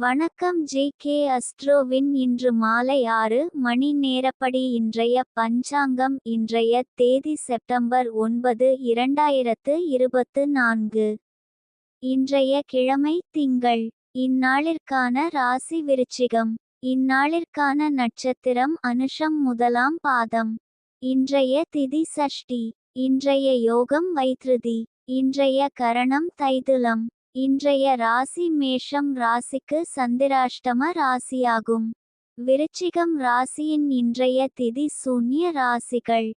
வணக்கம் ஜி.கே. அஸ்ட்ரோவின் இன்று மாலை 6 மணி நேரப்படி இன்றைய பஞ்சாங்கம். இன்றைய தேதி செப்டம்பர் 9, 2024. இன்றைய கிழமை திங்கள். இந்நாளிற்கான ராசி விருச்சிகம். இந்நாளிற்கான நட்சத்திரம் அனுஷம் முதலாம் பாதம். இன்றைய திதி சஷ்டி. இன்றைய யோகம் வைத்ருதி. இன்றைய கரணம் தைதுலம். இன்றைய ராசி மேஷம் ராசிக்கு சந்திராஷ்டம ராசியாகும். விருச்சிகம் ராசியின் இன்றைய திதி சூன்ய ராசிகள்: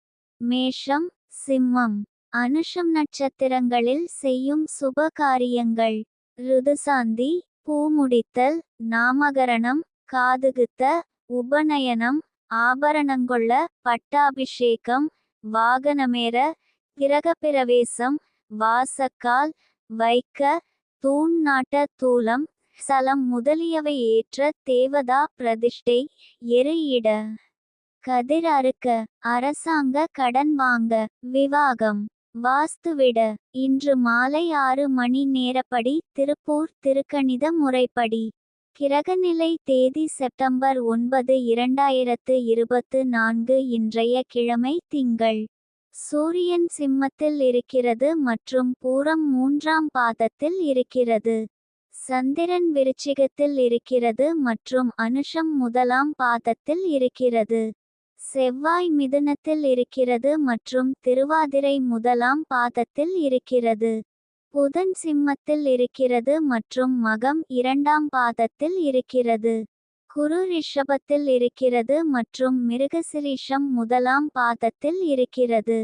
மேஷம், சிம்மம். அனுஷம் நட்சத்திரங்களில் செய்யும் சுப காரியங்கள்: ருதுசாந்தி, பூமுடித்தல், நாமகரணம், காதுகுத்த, உபநயனம், ஆபரணங்கொள்ள, பட்டாபிஷேகம், வாகனமேற, கிரகப்பிரவேசம், வாசக்கால் வைக்க, தூண் நாட்ட, தூலம், சலம் முதலியவை ஏற்ற, தேவதா பிரதிஷ்டை, எரு இட, கதிர் அறுக்க, அரசாங்க கடன் வாங்க, விவாகம், வாஸ்துவிட. இன்று மாலை 6 மணி நேரப்படி திருப்பூர் திருக்கணித முறைப்படி. கிரகநிலை தேதி செப்டம்பர் 9, 2024. இன்றைய கிழமை திங்கள். சூரியன் சிம்மத்தில் இருக்கிறது மற்றும் பூரம் 3ஆம் பாதத்தில் இருக்கிறது. சந்திரன் விருச்சிகத்தில் இருக்கிறது மற்றும் அனுஷம் முதலாம் பாதத்தில் இருக்கிறது. செவ்வாய் மிதுனத்தில் இருக்கிறது மற்றும் திருவாதிரை முதலாம் பாதத்தில் இருக்கிறது. புதன் சிம்மத்தில் இருக்கிறது மற்றும் மகம் 2ஆம் பாதத்தில் இருக்கிறது. குரு ரிஷபத்தில் இருக்கிறது மற்றும் மிருகசிரீஷம் முதலாம் பாதத்தில் இருக்கிறது.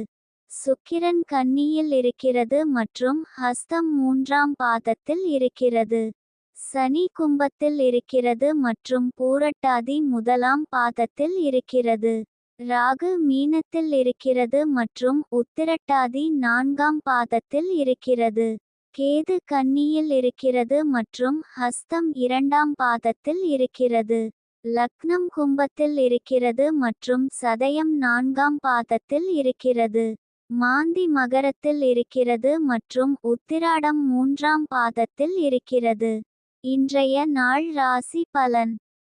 சுக்கிரன் கன்னியில் இருக்கிறது மற்றும் ஹஸ்தம் 3ஆம் பாதத்தில் இருக்கிறது. சனி கும்பத்தில் இருக்கிறது மற்றும் பூரட்டாதி முதலாம் பாதத்தில் இருக்கிறது. ராகு மீனத்தில் இருக்கிறது மற்றும் உத்திரட்டாதி 4ஆம் பாதத்தில் இருக்கிறது. கேது கன்னியில் இருக்கிறது மற்றும் ஹஸ்தம் 2ஆம் பாதத்தில் இருக்கிறது. லக்னம் கும்பத்தில் இருக்கிறது மற்றும் சதயம் 4ஆம் பாதத்தில் இருக்கிறது. மாந்தி மகரத்தில் இருக்கிறது மற்றும் உத்திராடம் 3ஆம் பாதத்தில் இருக்கிறது. இன்றைய நாள் ராசி பலன்: